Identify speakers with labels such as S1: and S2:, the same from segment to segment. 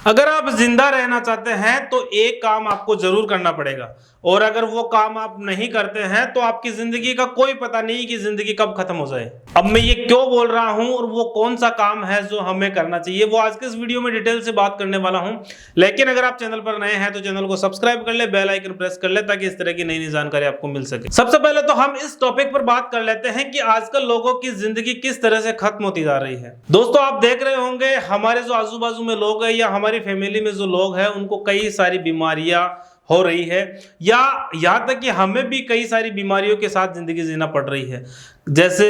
S1: अगर आप जिंदा रहना चाहते हैं तो एक काम आपको जरूर करना पड़ेगा, और अगर वो काम आप नहीं करते हैं तो आपकी जिंदगी का कोई पता नहीं कि जिंदगी कब खत्म हो जाए। अब मैं ये क्यों बोल रहा हूं और वो कौन सा काम है जो हमें करना चाहिए, वो आज के इस वीडियो में डिटेल से बात करने वाला हूं। लेकिन अगर आप चैनल पर नए हैं तो चैनल को सब्सक्राइब कर ले, बेल आइकन प्रेस कर ले, ताकि इस तरह की नई नई जानकारी आपको मिल सके। सबसे पहले तो हम इस टॉपिक पर बात कर लेते हैं कि आजकल लोगों की जिंदगी किस तरह से खत्म होती जा रही है। दोस्तों, आप देख रहे होंगे हमारे जो आजू बाजू में लोग हैं या हमारी फैमिली में जो लोग हैं उनको कई सारी बीमारियां हो रही है, या यहाँ तक कि हमें भी कई सारी बीमारियों के साथ जिंदगी जीना पड़ रही है, जैसे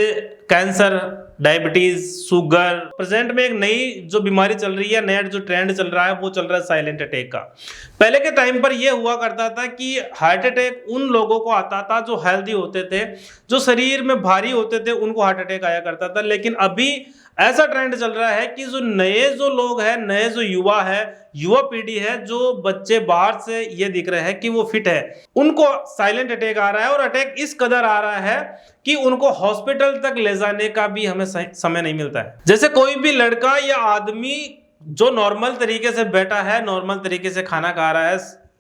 S1: कैंसर, डायबिटीज, शुगर। प्रेजेंट में एक नई जो बीमारी चल रही है, नया जो ट्रेंड चल रहा है वो चल रहा है साइलेंट अटैक का। पहले के टाइम पर यह हुआ करता था कि हार्ट अटैक उन लोगों को आता था जो हेल्दी होते थे, जो शरीर में भारी होते थे, उनको हार्ट अटैक आया करता था। लेकिन अभी ऐसा ट्रेंड चल रहा है कि जो नए जो लोग हैं, नए जो युवा है, युवा पीढ़ी है, जो बच्चे बाहर से ये दिख रहे हैं कि वो फिट है, उनको साइलेंट अटैक आ रहा है। और अटैक इस कदर आ रहा है कि उनको हॉस्पिटल तक ले जाने का भी हमें समय नहीं मिलता है। जैसे कोई भी लड़का या आदमी जो नॉर्मल तरीके से बैठा है, नॉर्मल तरीके से खाना खा रहा है,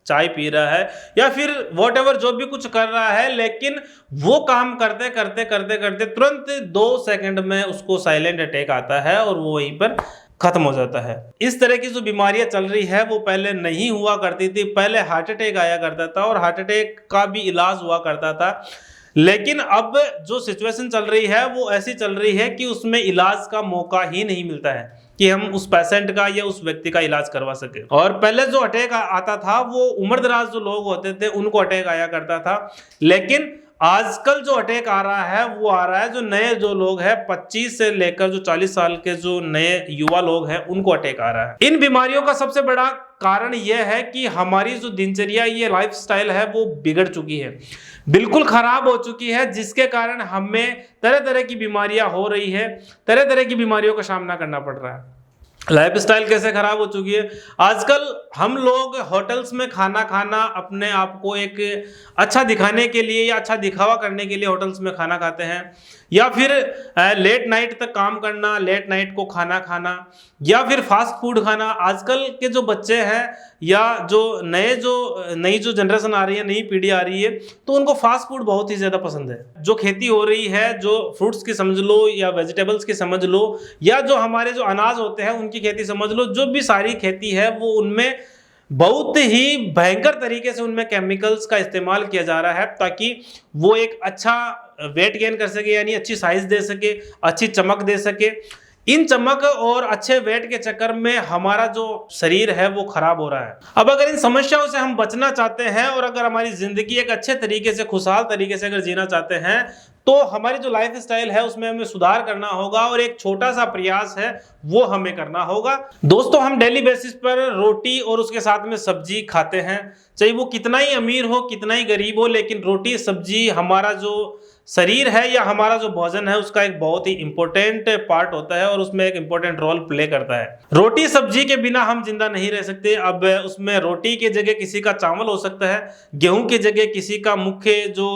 S1: चाय पी रहा है, या फिर वॉटएवर जो भी कुछ कर रहा है, लेकिन वो काम करते करते करते करते तुरंत 2 सेकंड में उसको साइलेंट अटैक आता है और वो वहीं पर खत्म हो जाता है। इस तरह की जो बीमारियां चल रही है वो पहले नहीं हुआ करती थी। पहले हार्ट अटैक आया करता था और हार्ट अटैक का भी इलाज हुआ करता था, लेकिन अब जो सिचुएशन चल रही है वो ऐसी चल रही है कि उसमें इलाज का मौका ही नहीं मिलता है कि हम उस पेशेंट का या उस व्यक्ति का इलाज करवा सके। और पहले जो अटैक आता था वो उम्रदराज जो लोग होते थे उनको अटैक आया करता था, लेकिन आजकल जो अटैक आ रहा है वो आ रहा है जो नए जो लोग हैं, 25 से लेकर जो 40 साल के जो नए युवा लोग हैं उनको अटैक आ रहा है। इन बीमारियों का सबसे बड़ा कारण यह है कि हमारी जो दिनचर्या, ये लाइफस्टाइल है वो बिगड़ चुकी है, बिल्कुल खराब हो चुकी है, जिसके कारण हमें तरह तरह की बीमारियां हो रही है, तरह तरह की बीमारियों का सामना करना पड़ रहा है। लाइफस्टाइल कैसे खराब हो चुकी है, आजकल हम लोग होटल्स में खाना खाना, अपने आप को एक अच्छा दिखाने के लिए या अच्छा दिखावा करने के लिए होटल्स में खाना खाते हैं, या फिर लेट नाइट तक काम करना, लेट नाइट को खाना खाना, या फिर फास्ट फूड खाना। आजकल के जो बच्चे हैं या जो नई जो जनरेशन आ रही है, नई पीढ़ी आ रही है, तो उनको फास्ट फूड बहुत ही ज़्यादा पसंद है। जो खेती हो रही है, जो फ्रूट्स की समझ लो या वेजिटेबल्स की समझ लो, या जो हमारे जो अनाज होते हैं उनकी खेती समझ लो, जो भी सारी खेती है वो उनमें बहुत ही भयंकर तरीके से उनमें केमिकल्स का इस्तेमाल किया जा रहा है, ताकि वो एक अच्छा वेट गेन कर सके, यानी अच्छी साइज दे सके, अच्छी चमक दे सके। इन चमक और अच्छे वेट के चक्कर में हमारा जो शरीर है वो खराब हो रहा है। अब अगर इन समस्याओं से हम बचना चाहते हैं और अगर हमारी जिंदगी एक अच्छे तरीके से, खुशहाल तरीके से अगर जीना चाहते हैं, तो हमारी जो लाइफ स्टाइल है उसमें हमें सुधार करना होगा, और एक छोटा सा प्रयास है वो हमें करना होगा। दोस्तों, हम डेली बेसिस पर रोटी और उसके साथ में सब्जी खाते हैं, चाहे वो कितना ही अमीर हो, कितना ही गरीब हो, लेकिन रोटी सब्जी हमारा जो शरीर है या हमारा जो भोजन है उसका एक बहुत ही इंपॉर्टेंट पार्ट होता है और उसमें एक इंपॉर्टेंट रोल प्ले करता है। रोटी सब्जी के बिना हम जिंदा नहीं रह सकते। अब उसमें रोटी की जगह किसी का चावल हो सकता है, गेहूं की जगह किसी का मुख्य जो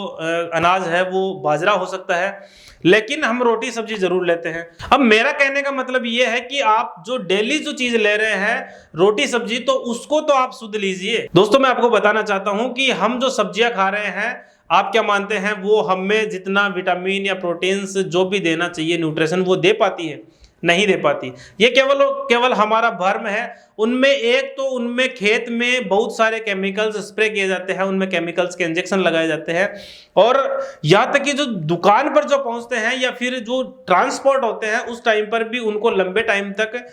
S1: अनाज है वो बाजरा हो सकता है, लेकिन हम रोटी सब्जी जरूर लेते हैं। अब मेरा कहने का मतलब ये है कि आप जो डेली जो चीज ले रहे हैं रोटी सब्जी, तो उसको तो आप शुद्ध लीजिए। दोस्तों, मैं आपको बताना चाहता हूं कि हम जो सब्जियां खा रहे हैं, आप क्या मानते हैं वो हमें जितना विटामिन या प्रोटीन्स जो भी देना चाहिए, न्यूट्रिशन, वो दे पाती है? नहीं दे पाती। ये केवल हमारा भ्रम है। उनमें खेत में बहुत सारे केमिकल्स स्प्रे किए जाते हैं, उनमें केमिकल्स के इंजेक्शन लगाए जाते हैं, और यहाँ तक कि जो दुकान पर जो पहुंचते हैं या फिर जो ट्रांसपोर्ट होते हैं उस टाइम पर भी उनको लंबे टाइम तक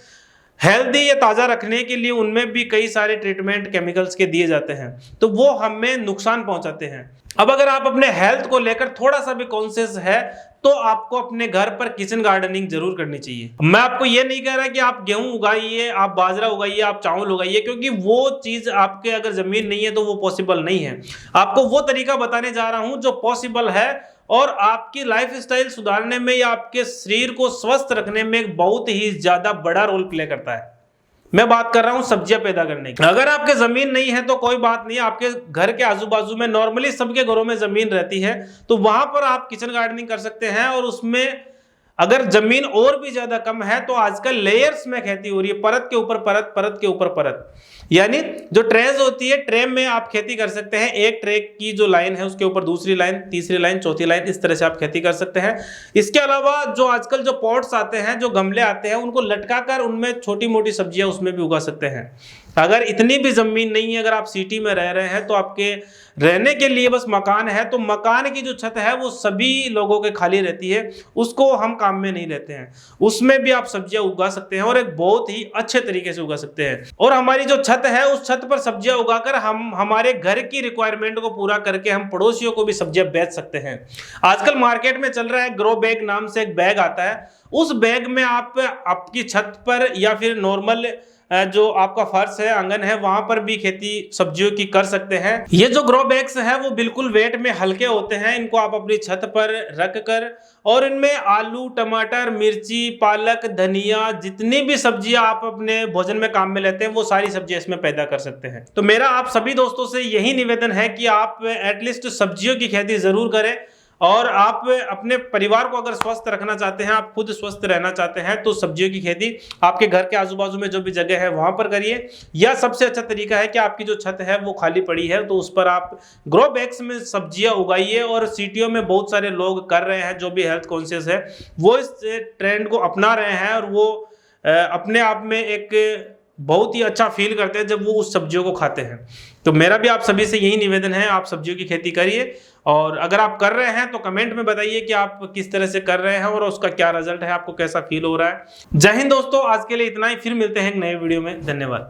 S1: हेल्दी या ताज़ा रखने के लिए उनमें भी कई सारे ट्रीटमेंट केमिकल्स के दिए जाते हैं, तो वो हमें नुकसान पहुंचाते हैं। अब अगर आप अपने हेल्थ को लेकर थोड़ा सा भी कॉन्शियस है तो आपको अपने घर पर किचन गार्डनिंग जरूर करनी चाहिए। मैं आपको ये नहीं कह रहा कि आप गेहूं उगाइए, आप बाजरा उगाइए, आप चावल उगाइए, क्योंकि वो चीज आपके अगर जमीन नहीं है तो वो पॉसिबल नहीं है। आपको वो तरीका बताने जा रहा हूं जो पॉसिबल है और आपकी लाइफस्टाइल सुधारने में या आपके शरीर को स्वस्थ रखने में एक बहुत ही ज्यादा बड़ा रोल प्ले करता है। मैं बात कर रहा हूं सब्जियां पैदा करने की। अगर आपके जमीन नहीं है तो कोई बात नहीं, आपके घर के आजू बाजू में, नॉर्मली सबके घरों में जमीन रहती है, तो वहां पर आप किचन गार्डनिंग कर सकते हैं और उसमें अगर जमीन और भी ज्यादा कम है तो आजकल लेयर्स में खेती हो रही है, परत के ऊपर परत, परत के ऊपर परत। यानी जो ट्रेज होती है, ट्रे में आप खेती कर सकते हैं। एक ट्रे की जो लाइन है उसके ऊपर दूसरी लाइन, तीसरी लाइन, चौथी लाइन, इस तरह से आप खेती कर सकते हैं। इसके अलावा जो आजकल जो पॉट्स आते हैं, जो गमले आते हैं, उनको लटका कर उनमें छोटी मोटी सब्जियां उसमें भी उगा सकते हैं। अगर इतनी भी जमीन नहीं है, अगर आप सिटी में रह रहे हैं तो आपके रहने के लिए बस मकान है, तो मकान की जो छत है वो सभी लोगों के खाली रहती है, उसको हम काम में नहीं लेते हैं, उसमें भी आप सब्जियां उगा सकते हैं और एक बहुत ही अच्छे तरीके से उगा सकते हैं। और हमारी जो छत है, उस छत पर सब्जियां उगाकर हम हमारे घर की रिक्वायरमेंट को पूरा करके हम पड़ोसियों को भी सब्जियां बेच सकते हैं। आजकल मार्केट में चल रहा है ग्रो बैग नाम से एक बैग आता है, उस बैग में आप आपकी छत पर या फिर नॉर्मल जो आपका फर्श है, आंगन है, वहां पर भी खेती सब्जियों की कर सकते हैं। ये जो ग्रो बैग्स है वो बिल्कुल वेट में हल्के होते हैं, इनको आप अपनी छत पर रख कर और इनमें आलू, टमाटर, मिर्ची, पालक, धनिया, जितनी भी सब्जियां आप अपने भोजन में काम में लेते हैं वो सारी सब्जियां इसमें पैदा कर सकते हैं। तो मेरा आप सभी दोस्तों से यही निवेदन है कि आप एटलीस्ट सब्जियों की खेती जरूर करें, और आप अपने परिवार को अगर स्वस्थ रखना चाहते हैं, आप खुद स्वस्थ रहना चाहते हैं, तो सब्जियों की खेती आपके घर के आजू बाजू में जो भी जगह है वहां पर करिए। या सबसे अच्छा तरीका है कि आपकी जो छत है वो खाली पड़ी है तो उस पर आप ग्रो बैग्स में सब्जियां उगाइए। और सिटियों में बहुत सारे लोग कर रहे हैं, जो भी हेल्थ कॉन्शियस है वो इस ट्रेंड को अपना रहे हैं, और वो अपने आप में एक बहुत ही अच्छा फील करते हैं जब वो उस सब्जियों को खाते हैं। तो मेरा भी आप सभी से यही निवेदन है, आप सब्जियों की खेती करिए, और अगर आप कर रहे हैं तो कमेंट में बताइए कि आप किस तरह से कर रहे हैं और उसका क्या रिजल्ट है, आपको कैसा फील हो रहा है। जय हिंद दोस्तों, आज के लिए इतना ही, फिर मिलते हैं एक नए वीडियो में। धन्यवाद।